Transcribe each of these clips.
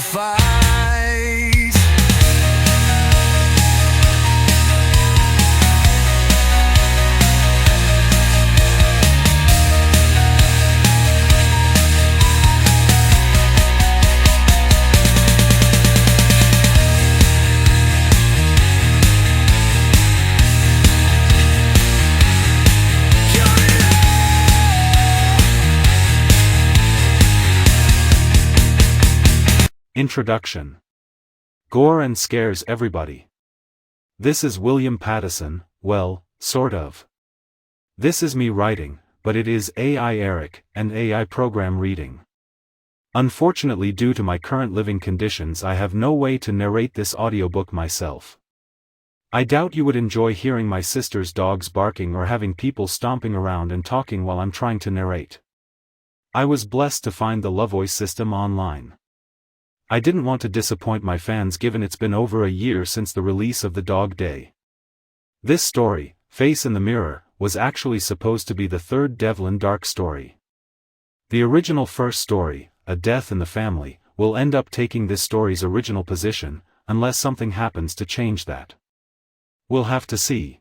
fight. Introduction. Gore and scares everybody. This is William Pattison, well, sort of. This is me writing, but it is AI Eric, and AI program reading. Unfortunately, due to my current living conditions, I have no way to narrate this audiobook myself. I doubt you would enjoy hearing my sister's dogs barking or having people stomping around and talking while I'm trying to narrate. I was blessed to find the LoveVoice system online. I didn't want to disappoint my fans given it's been over a year since the release of The Dog Day. This story, Face in the Mirror, was actually supposed to be the third Devlin Darck story. The original first story, A Death in the Family, will end up taking this story's original position, unless something happens to change that. We'll have to see.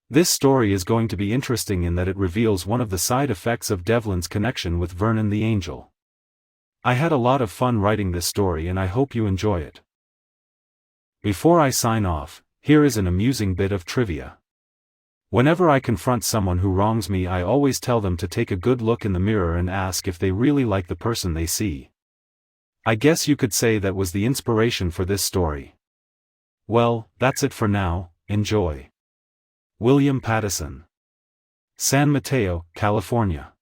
This story is going to be interesting in that it reveals one of the side effects of Devlin's connection with Vernon the Angel. I had a lot of fun writing this story and I hope you enjoy it. Before I sign off, here is an amusing bit of trivia. Whenever I confront someone who wrongs me, I always tell them to take a good look in the mirror and ask if they really like the person they see. I guess you could say that was the inspiration for this story. Well, that's it for now, enjoy. William Pattison. San Mateo, California.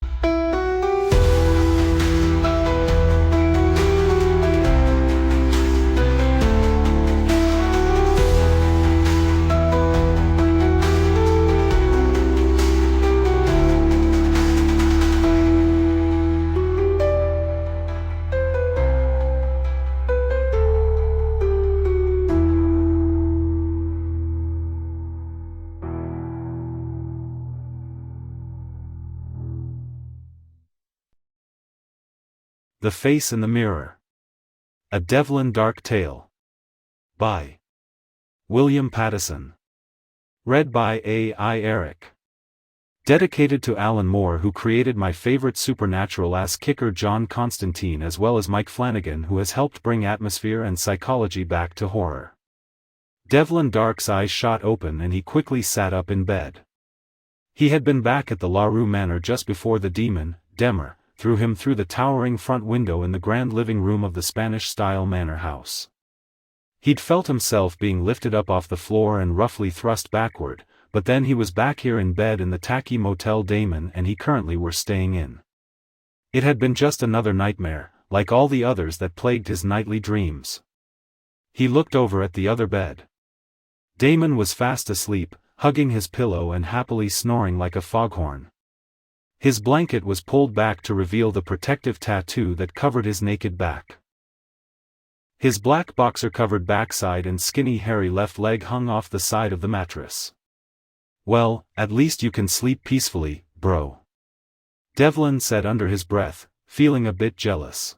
The Face in the Mirror. A Devlin Darck Tale. By William Pattison. Read by AI Eric. Dedicated to Alan Moore, who created my favorite supernatural ass kicker John Constantine, as well as Mike Flanagan, who has helped bring atmosphere and psychology back to horror. Devlin Darck's eyes shot open and he quickly sat up in bed. He had been back at the La Rue Manor just before the demon, Demer, threw him through the towering front window in the grand living room of the Spanish-style manor house. He'd felt himself being lifted up off the floor and roughly thrust backward, but then he was back here in bed in the tacky motel Damon and he currently were staying in. It had been just another nightmare, like all the others that plagued his nightly dreams. He looked over at the other bed. Damon was fast asleep, hugging his pillow and happily snoring like a foghorn. His blanket was pulled back to reveal the protective tattoo that covered his naked back. His black boxer-covered backside and skinny hairy left leg hung off the side of the mattress. Well, at least you can sleep peacefully, bro. Devlin said under his breath, feeling a bit jealous.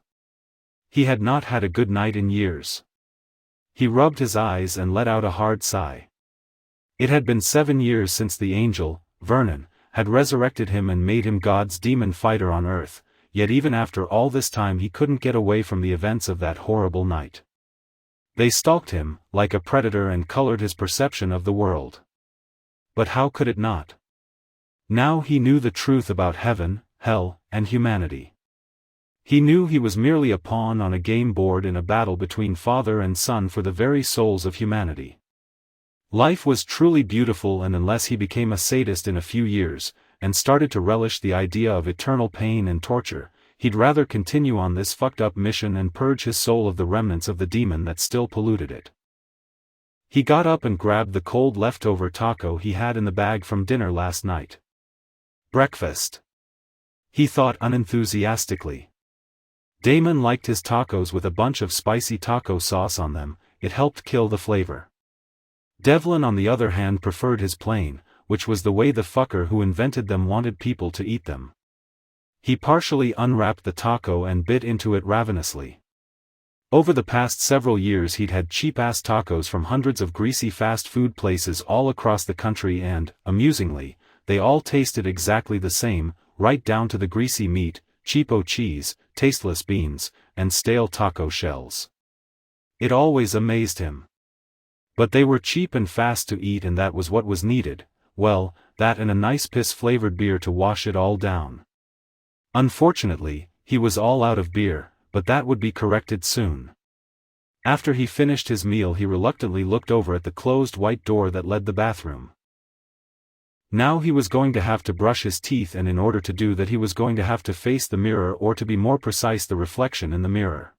He had not had a good night in years. He rubbed his eyes and let out a hard sigh. It had been 7 years since the angel, Vernon, had resurrected him and made him God's demon fighter on earth, yet even after all this time he couldn't get away from the events of that horrible night. They stalked him, like a predator, and colored his perception of the world. But how could it not? Now he knew the truth about heaven, hell, and humanity. He knew he was merely a pawn on a game board in a battle between father and son for the very souls of humanity. Life was truly beautiful, and unless he became a sadist in a few years, and started to relish the idea of eternal pain and torture, he'd rather continue on this fucked up mission and purge his soul of the remnants of the demon that still polluted it. He got up and grabbed the cold leftover taco he had in the bag from dinner last night. Breakfast. He thought unenthusiastically. Damon liked his tacos with a bunch of spicy taco sauce on them, it helped kill the flavor. Devlin on the other hand preferred his plain, which was the way the fucker who invented them wanted people to eat them. He partially unwrapped the taco and bit into it ravenously. Over the past several years he'd had cheap-ass tacos from hundreds of greasy fast food places all across the country and, amusingly, they all tasted exactly the same, right down to the greasy meat, cheapo cheese, tasteless beans, and stale taco shells. It always amazed him. But they were cheap and fast to eat, and that was what was needed, well, that and a nice piss-flavored beer to wash it all down. Unfortunately, he was all out of beer, but that would be corrected soon. After he finished his meal he reluctantly looked over at the closed white door that led the bathroom. Now he was going to have to brush his teeth, and in order to do that he was going to have to face the mirror, or to be more precise the reflection in the mirror.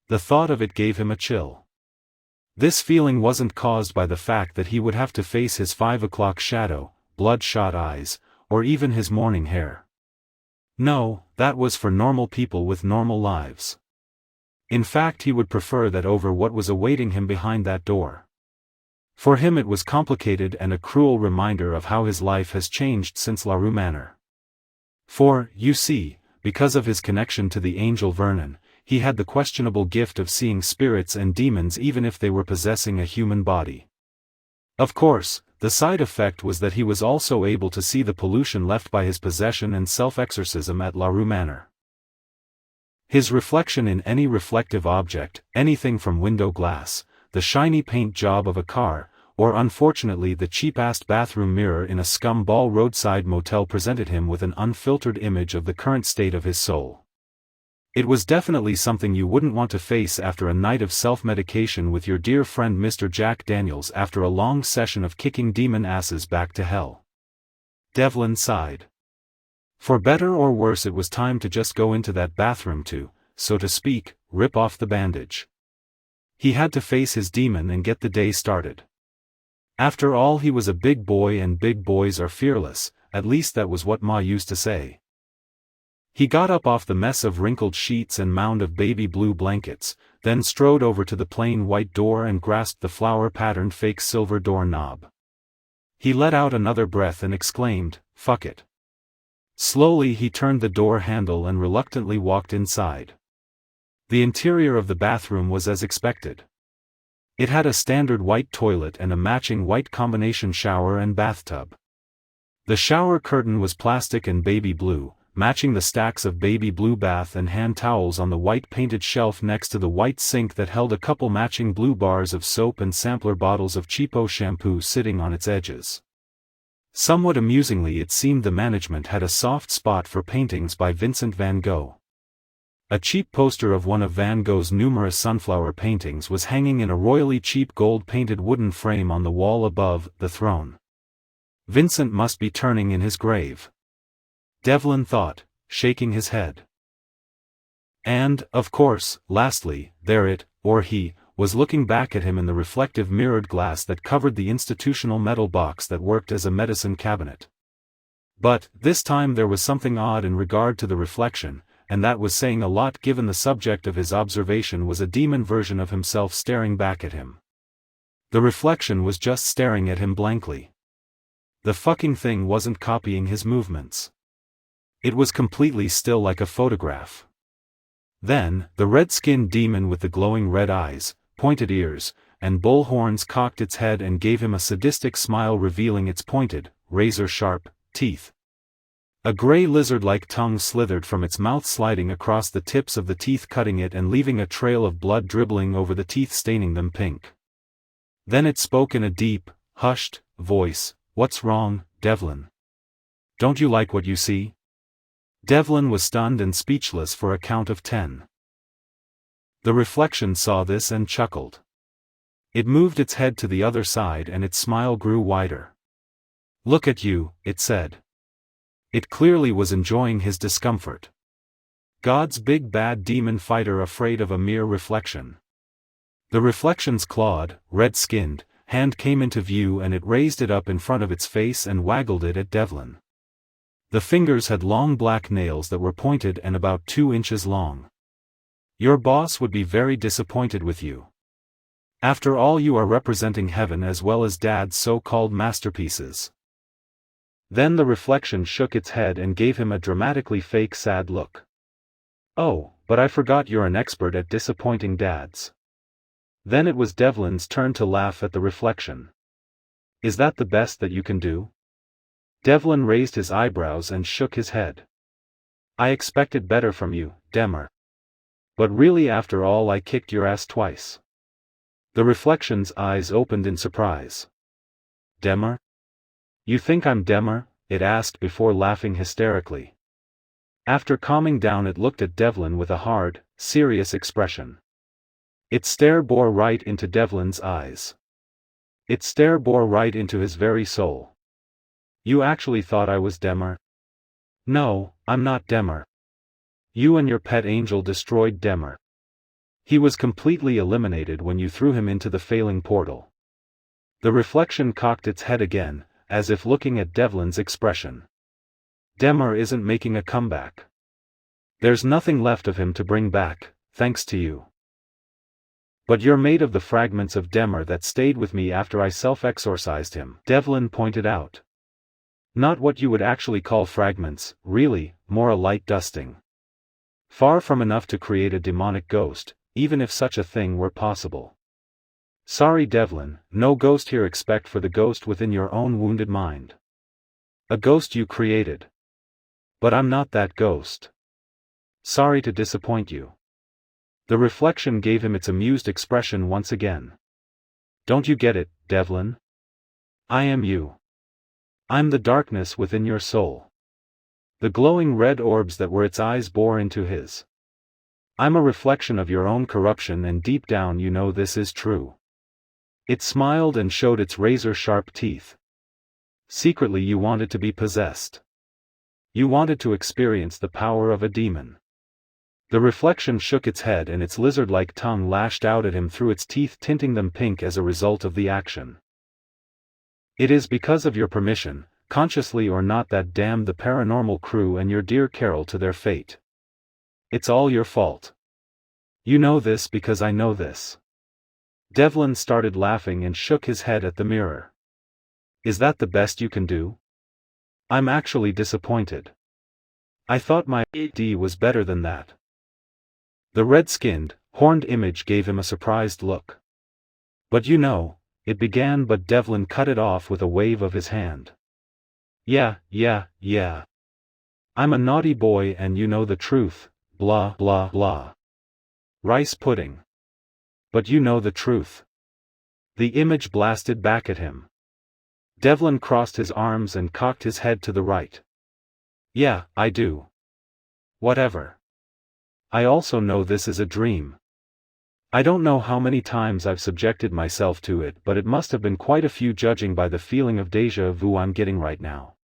The thought of it gave him a chill. This feeling wasn't caused by the fact that he would have to face his 5 o'clock shadow, bloodshot eyes, or even his morning hair. No, that was for normal people with normal lives. In fact, he would prefer that over what was awaiting him behind that door. For him it was complicated and a cruel reminder of how his life has changed since La Rue Manor. For, you see, because of his connection to the angel Vernon, he had the questionable gift of seeing spirits and demons even if they were possessing a human body. Of course, the side effect was that he was also able to see the pollution left by his possession and self-exorcism at La Rue Manor. His reflection in any reflective object, anything from window glass, the shiny paint job of a car, or unfortunately the cheap-ass bathroom mirror in a scumball roadside motel, presented him with an unfiltered image of the current state of his soul. It was definitely something you wouldn't want to face after a night of self-medication with your dear friend Mr. Jack Daniels after a long session of kicking demon asses back to hell. Devlin sighed. For better or worse it was time to just go into that bathroom to, so to speak, rip off the bandage. He had to face his demon and get the day started. After all, he was a big boy and big boys are fearless, at least that was what Ma used to say. He got up off the mess of wrinkled sheets and mound of baby blue blankets, then strode over to the plain white door and grasped the flower-patterned fake silver door knob. He let out another breath and exclaimed, "Fuck it." Slowly he turned the door handle and reluctantly walked inside. The interior of the bathroom was as expected. It had a standard white toilet and a matching white combination shower and bathtub. The shower curtain was plastic and baby blue, matching the stacks of baby blue bath and hand towels on the white painted shelf next to the white sink that held a couple matching blue bars of soap and sampler bottles of cheapo shampoo sitting on its edges. Somewhat amusingly, it seemed the management had a soft spot for paintings by Vincent van Gogh. A cheap poster of one of Van Gogh's numerous sunflower paintings was hanging in a royally cheap gold-painted wooden frame on the wall above the throne. Vincent must be turning in his grave, Devlin thought, shaking his head. And, of course, lastly, there it, or he, was looking back at him in the reflective mirrored glass that covered the institutional metal box that worked as a medicine cabinet. But, this time there was something odd in regard to the reflection, and that was saying a lot given the subject of his observation was a demon version of himself staring back at him. The reflection was just staring at him blankly. The fucking thing wasn't copying his movements. It was completely still like a photograph. Then, the red-skinned demon with the glowing red eyes, pointed ears, and bull horns cocked its head and gave him a sadistic smile, revealing its pointed, razor-sharp teeth. A gray lizard-like tongue slithered from its mouth, sliding across the tips of the teeth, cutting it and leaving a trail of blood dribbling over the teeth, staining them pink. Then it spoke in a deep, hushed voice, "What's wrong, Devlin? Don't you like what you see?" Devlin was stunned and speechless for a count of 10. The reflection saw this and chuckled. It moved its head to the other side and its smile grew wider. "Look at you," it said. It clearly was enjoying his discomfort. God's big bad demon fighter afraid of a mere reflection. The reflection's clawed, red-skinned hand came into view and it raised it up in front of its face and waggled it at Devlin. The fingers had long black nails that were pointed and about 2 inches long. "Your boss would be very disappointed with you. After all, you are representing heaven as well as Dad's so-called masterpieces." Then the reflection shook its head and gave him a dramatically fake sad look. "Oh, but I forgot you're an expert at disappointing dads. Then it was Devlin's turn to laugh at the reflection. Is that the best that you can do? Devlin raised his eyebrows and shook his head. I expected better from you, Demmer. But really after all I kicked your ass twice. The reflection's eyes opened in surprise. Demmer? You think I'm Demmer? It asked before laughing hysterically. After calming down it looked at Devlin with a hard, serious expression. Its stare bore right into Devlin's eyes. Its stare bore right into his very soul. You actually thought I was Demmer? No, I'm not Demmer. You and your pet angel destroyed Demmer. He was completely eliminated when you threw him into the failing portal. The reflection cocked its head again, as if looking at Devlin's expression. Demmer isn't making a comeback. There's nothing left of him to bring back, thanks to you. But you're made of the fragments of Demmer that stayed with me after I self-exorcised him, Devlin pointed out. Not what you would actually call fragments, really, more a light dusting. Far from enough to create a demonic ghost, even if such a thing were possible. Sorry Devlin, no ghost here expect for the ghost within your own wounded mind. A ghost you created. But I'm not that ghost. Sorry to disappoint you. The reflection gave him its amused expression once again. Don't you get it, Devlin? I am you. I'm the darkness within your soul. The glowing red orbs that were its eyes bore into his. I'm a reflection of your own corruption and deep down you know this is true. It smiled and showed its razor-sharp teeth. Secretly you wanted to be possessed. You wanted to experience the power of a demon. The reflection shook its head and its lizard-like tongue lashed out at him through its teeth, tinting them pink as a result of the action. It is because of your permission, consciously or not, that damned the paranormal crew and your dear Carol to their fate. It's all your fault. You know this because I know this. Devlin started laughing and shook his head at the mirror. Is that the best you can do? I'm actually disappointed. I thought my AD was better than that. The red-skinned, horned image gave him a surprised look. But you know, it began, but Devlin cut it off with a wave of his hand. Yeah. I'm a naughty boy and you know the truth, blah blah blah. Rice pudding. But you know the truth. The image blasted back at him. Devlin crossed his arms and cocked his head to the right. Yeah, I do. Whatever. I also know this is a dream. I don't know how many times I've subjected myself to it, but it must have been quite a few judging by the feeling of déjà vu I'm getting right now.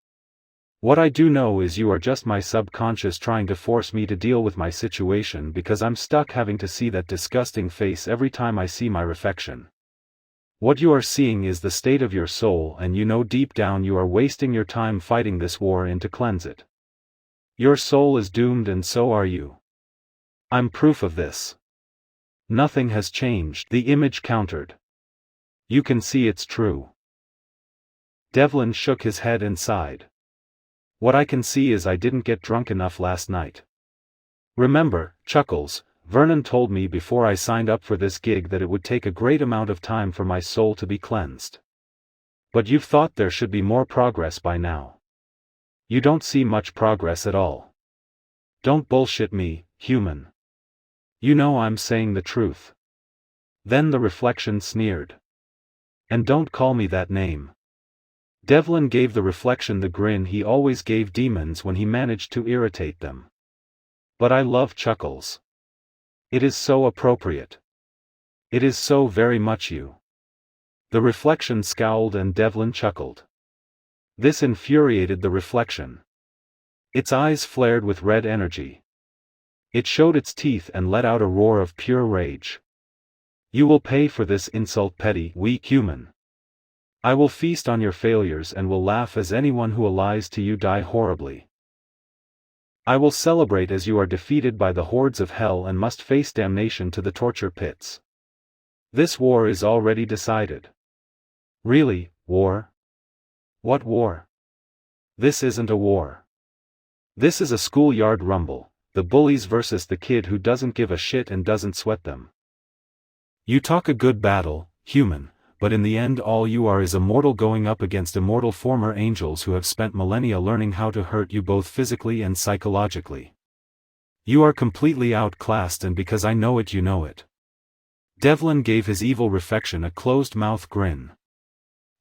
What I do know is you are just my subconscious trying to force me to deal with my situation because I'm stuck having to see that disgusting face every time I see my reflection. What you are seeing is the state of your soul, and you know deep down you are wasting your time fighting this war to cleanse it. Your soul is doomed and so are you. I'm proof of this. Nothing has changed, the image countered. You can see it's true. Devlin shook his head and sighed. What I can see is I didn't get drunk enough last night. Remember, Chuckles, Vernon told me before I signed up for this gig that it would take a great amount of time for my soul to be cleansed. But you've thought there should be more progress by now. You don't see much progress at all. Don't bullshit me, human. You know I'm saying the truth. Then the reflection sneered. And don't call me that name. Devlin gave the reflection the grin he always gave demons when he managed to irritate them. But I love Chuckles. It is so appropriate. It is so very much you. The reflection scowled and Devlin chuckled. This infuriated the reflection. Its eyes flared with red energy. It showed its teeth and let out a roar of pure rage. You will pay for this insult, petty, weak human. I will feast on your failures and will laugh as anyone who lies to you die horribly. I will celebrate as you are defeated by the hordes of hell and must face damnation to the torture pits. This war is already decided. Really, war? What war? This isn't a war. This is a schoolyard rumble, the bullies versus the kid who doesn't give a shit and doesn't sweat them. You talk a good battle, human, but in the end all you are is a mortal going up against immortal former angels who have spent millennia learning how to hurt you both physically and psychologically. You are completely outclassed, and because I know it, you know it. Devlin gave his evil reflection a closed-mouth grin.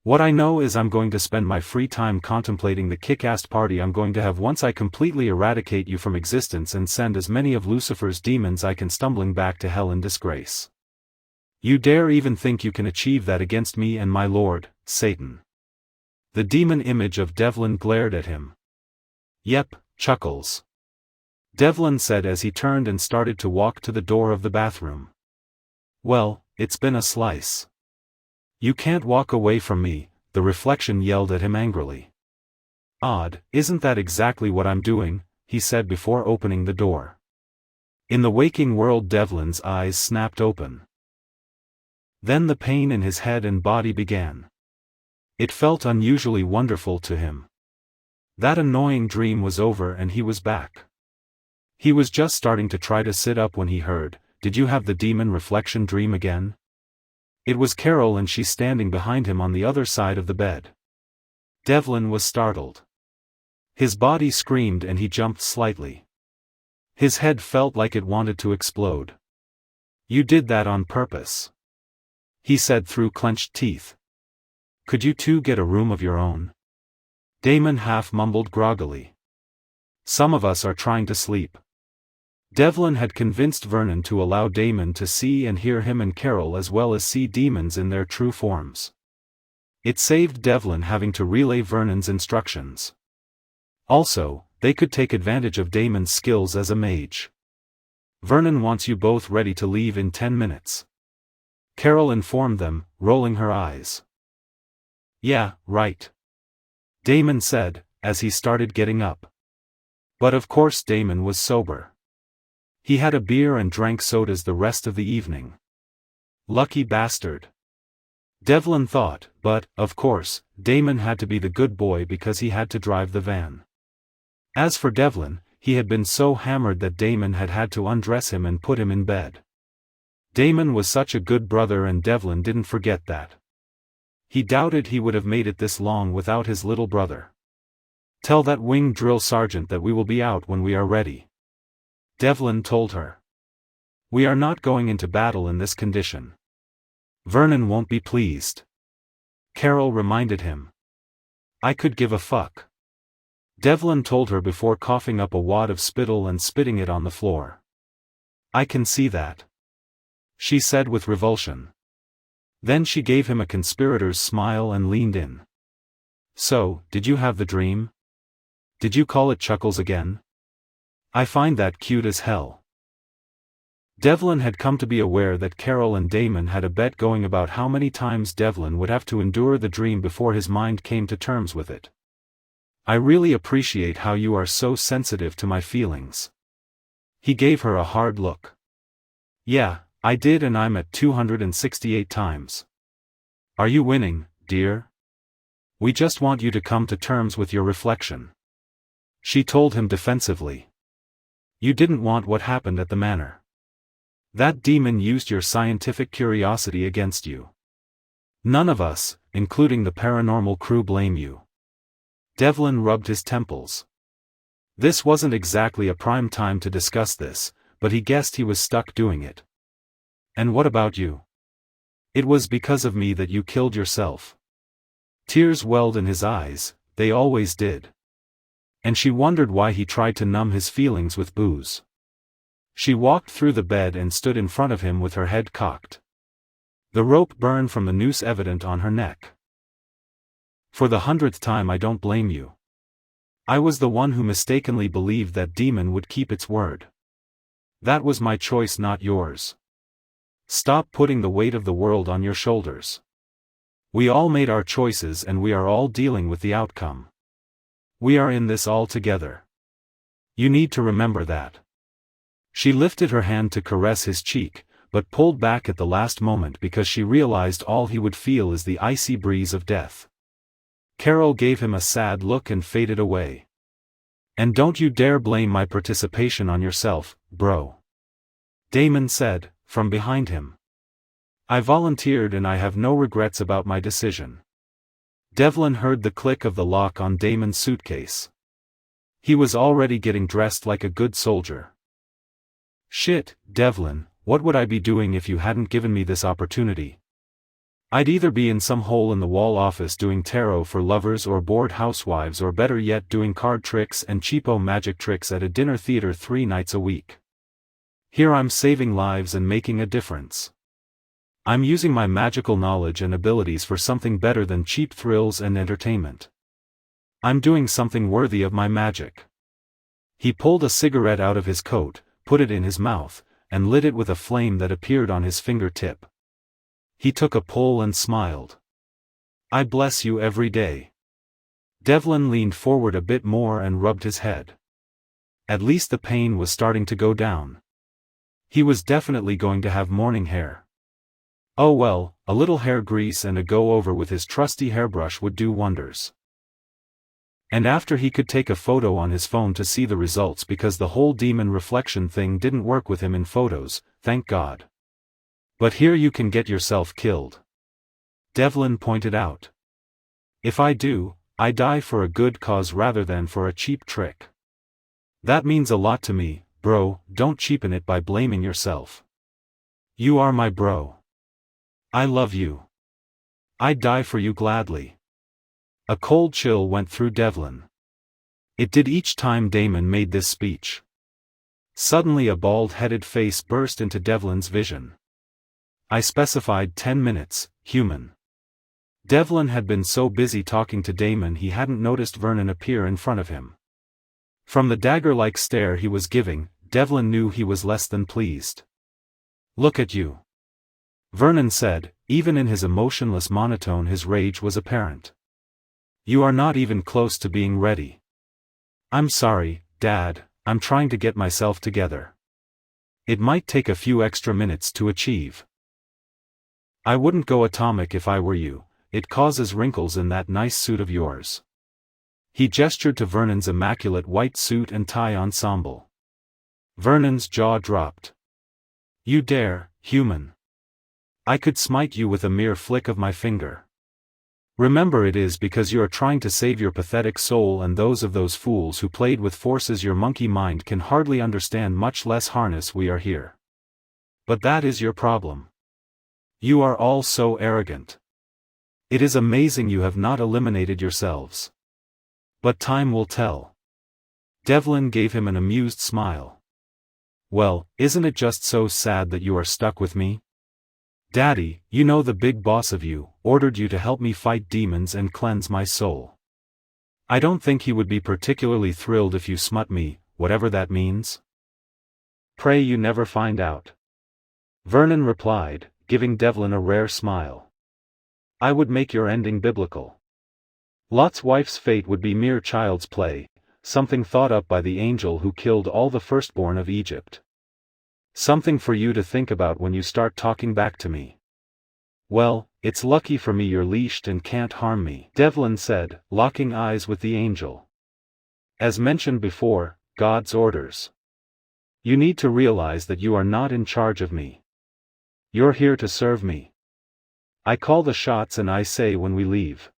What I know is I'm going to spend my free time contemplating the kick-ass party I'm going to have once I completely eradicate you from existence and send as many of Lucifer's demons I can stumbling back to hell in disgrace. You dare even think you can achieve that against me and my lord, Satan? The demon image of Devlin glared at him. Yep, Chuckles. Devlin said as he turned and started to walk to the door of the bathroom. Well, it's been a slice. You can't walk away from me, the reflection yelled at him angrily. Odd, isn't that exactly what I'm doing? He said before opening the door. In the waking world, Devlin's eyes snapped open. Then the pain in his head and body began. It felt unusually wonderful to him. That annoying dream was over and he was back. He was just starting to try to sit up when he heard, "Did you have the demon reflection dream again?" It was Carol, and she standing behind him on the other side of the bed. Devlin was startled. His body screamed and he jumped slightly. His head felt like it wanted to explode. "You did that on purpose," he said through clenched teeth. "Could you two get a room of your own?" Damon half mumbled groggily. "Some of us are trying to sleep." Devlin had convinced Vernon to allow Damon to see and hear him and Carol, as well as see demons in their true forms. It saved Devlin having to relay Vernon's instructions. Also, they could take advantage of Damon's skills as a mage. "Vernon wants you both ready to leave in 10 minutes. Carol informed them, rolling her eyes. "Yeah, right," Damon said, as he started getting up. But of course Damon was sober. He had a beer and drank sodas the rest of the evening. Lucky bastard, Devlin thought, but, of course, Damon had to be the good boy because he had to drive the van. As for Devlin, he had been so hammered that Damon had had to undress him and put him in bed. Damon was such a good brother, and Devlin didn't forget that. He doubted he would have made it this long without his little brother. "Tell that wing drill sergeant that we will be out when we are ready," Devlin told her. "We are not going into battle in this condition. Vernon won't be pleased," Carol reminded him. "I could give a fuck," Devlin told her before coughing up a wad of spittle and spitting it on the floor. "I can see that," she said with revulsion. Then she gave him a conspirator's smile and leaned in. "So, did you have the dream? Did you call it Chuckles again? I find that cute as hell." Devlin had come to be aware that Carol and Damon had a bet going about how many times Devlin would have to endure the dream before his mind came to terms with it. "I really appreciate how you are so sensitive to my feelings." He gave her a hard look. "Yeah, I did, and I'm at 268 times. Are you winning, dear? We just want you to come to terms with your reflection," she told him defensively. "You didn't want what happened at the manor. That demon used your scientific curiosity against you. None of us, including the paranormal crew, blame you." Devlin rubbed his temples. This wasn't exactly a prime time to discuss this, but he guessed he was stuck doing it. "And what about you? It was because of me that you killed yourself." Tears welled in his eyes, they always did. And she wondered why he tried to numb his feelings with booze. She walked through the bed and stood in front of him with her head cocked. The rope burned from the noose evident on her neck. "For the 100th time, I don't blame you. I was the one who mistakenly believed that demon would keep its word. That was my choice, not yours. Stop putting the weight of the world on your shoulders. We all made our choices and we are all dealing with the outcome. We are in this all together. You need to remember that." She lifted her hand to caress his cheek, but pulled back at the last moment because she realized all he would feel is the icy breeze of death. Carol gave him a sad look and faded away. And don't you dare blame my participation on yourself, bro. Damon said, from behind him. I volunteered and I have no regrets about my decision. Devlin heard the click of the lock on Damon's suitcase. He was already getting dressed like a good soldier. Shit, Devlin, what would I be doing if you hadn't given me this opportunity? I'd either be in some hole-in-the-wall office doing tarot for lovers or bored housewives, or better yet doing card tricks and cheapo magic tricks at a dinner theater 3 nights a week. Here I'm saving lives and making a difference. I'm using my magical knowledge and abilities for something better than cheap thrills and entertainment. I'm doing something worthy of my magic. He pulled a cigarette out of his coat, put it in his mouth, and lit it with a flame that appeared on his fingertip. He took a pull and smiled. I bless you every day. Devlin leaned forward a bit more and rubbed his head. At least the pain was starting to go down. He was definitely going to have morning hair. Oh well, a little hair grease and a go-over with his trusty hairbrush would do wonders. And after he could take a photo on his phone to see the results, because the whole demon reflection thing didn't work with him in photos, thank God. But here you can get yourself killed. Devlin pointed out. If I do, I die for a good cause rather than for a cheap trick. That means a lot to me, bro. Don't cheapen it by blaming yourself. You are my bro. I love you. I'd die for you gladly. A cold chill went through Devlin. It did each time Damon made this speech. Suddenly a bald-headed face burst into Devlin's vision. I specified 10 minutes, human. Devlin had been so busy talking to Damon he hadn't noticed Vernon appear in front of him. From the dagger-like stare he was giving, Devlin knew he was less than pleased. Look at you. Vernon said, even in his emotionless monotone his rage was apparent. You are not even close to being ready. I'm sorry, Dad, I'm trying to get myself together. It might take a few extra minutes to achieve. I wouldn't go atomic if I were you, it causes wrinkles in that nice suit of yours. He gestured to Vernon's immaculate white suit and tie ensemble. Vernon's jaw dropped. You dare, human. I could smite you with a mere flick of my finger. Remember, it is because you are trying to save your pathetic soul and those of those fools who played with forces your monkey mind can hardly understand, much less harness. We are here. But that is your problem. You are all so arrogant. It is amazing you have not eliminated yourselves. But time will tell. Devlin gave him an amused smile. Well, isn't it just so sad that you are stuck with me? Daddy, you know the big boss of you, ordered you to help me fight demons and cleanse my soul. I don't think he would be particularly thrilled if you smut me, whatever that means. Pray you never find out. Vernon replied, giving Devlin a rare smile. I would make your ending biblical. Lot's wife's fate would be mere child's play, something thought up by the angel who killed all the firstborn of Egypt. Something for you to think about when you start talking back to me. Well, it's lucky for me you're leashed and can't harm me, Devlin said, locking eyes with the angel. As mentioned before, God's orders. You need to realize that you are not in charge of me. You're here to serve me. I call the shots and I say when we leave.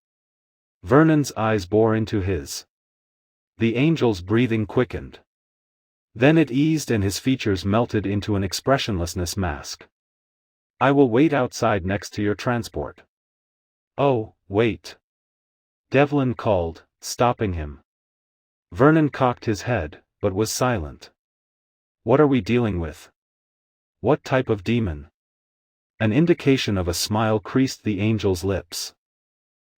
Vernon's eyes bore into his. The angel's breathing quickened. Then it eased and his features melted into an expressionlessness mask. I will wait outside next to your transport. Oh, wait. Devlin called, stopping him. Vernon cocked his head, but was silent. What are we dealing with? What type of demon? An indication of a smile creased the angel's lips.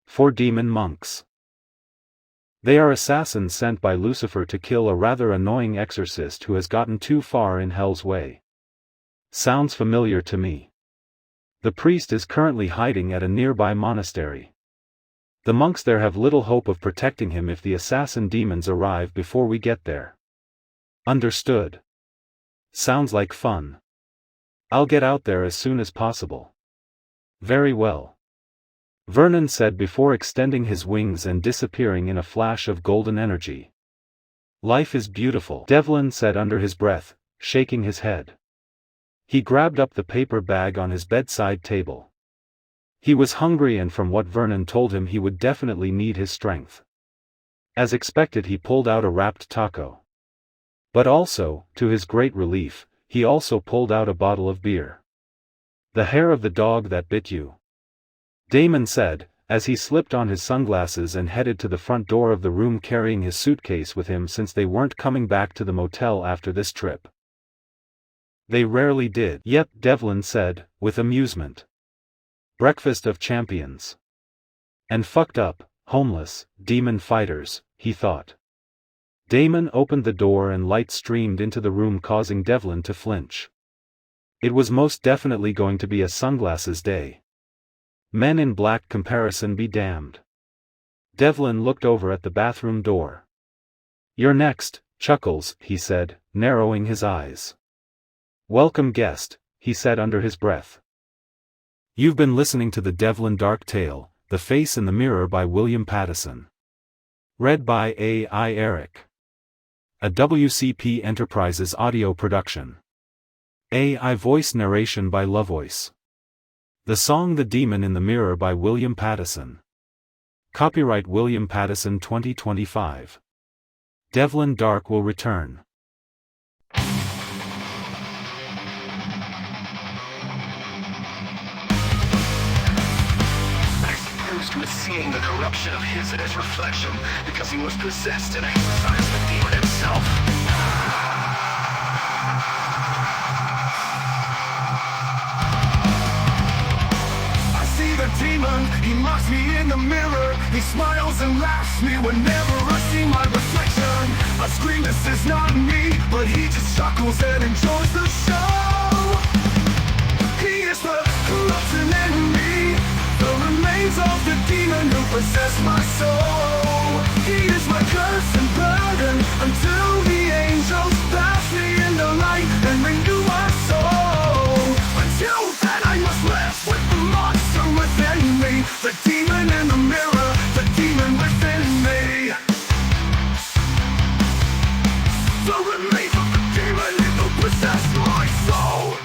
4 demon monks. They are assassins sent by Lucifer to kill a rather annoying exorcist who has gotten too far in hell's way. Sounds familiar to me. The priest is currently hiding at a nearby monastery. The monks there have little hope of protecting him if the assassin demons arrive before we get there. Understood. Sounds like fun. I'll get out there as soon as possible. Very well. Vernon said before extending his wings and disappearing in a flash of golden energy. Life is beautiful, Devlin said under his breath, shaking his head. He grabbed up the paper bag on his bedside table. He was hungry, and from what Vernon told him he would definitely need his strength. As expected, he pulled out a wrapped taco. But also, to his great relief, he also pulled out a bottle of beer. "The hair of the dog that bit you," Damon said, as he slipped on his sunglasses and headed to the front door of the room, carrying his suitcase with him since they weren't coming back to the motel after this trip. They rarely did. "Yep," Devlin said, with amusement. "Breakfast of champions. And fucked up, homeless, demon fighters," he thought. Damon opened the door and light streamed into the room, causing Devlin to flinch. It was most definitely going to be a sunglasses day. Men in black comparison be damned. Devlin looked over at the bathroom door. "You're next, Chuckles," he said, narrowing his eyes. "Welcome guest," he said under his breath. You've been listening to the Devlin Darck tale, The Face in the Mirror by William Pattison. Read by A.I. Eric. A WCP Enterprises audio production. AI voice narration by Lovevoice. The song The Demon in the Mirror by William Pattison. Copyright William Pattison 2025. Devlin Darck will return. Was seeing the corruption of his and his reflection because he was possessed and exercised the demon himself. I see the demon, he mocks me in the mirror. He smiles and laughs me whenever I see my reflection. I scream, this is not me, but he just chuckles and enjoys the show. He is the corruption in me, the remains of the demon who possessed my soul. He is my curse and burden until the angels pass me in the light and renew my soul. Until then I must live with the monster within me, the demon in the mirror, the demon within me. The remains of the demon who possessed my soul.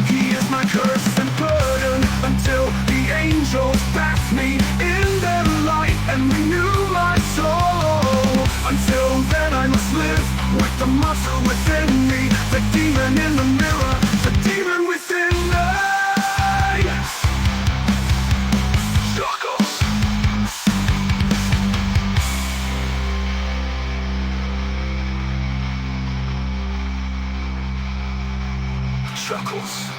He is my curse and burden until the angels bath me in their light and renew my soul. Until then I must live with the monster within me, the demon in the mirror, the demon within me. Chuckles. Chuckles.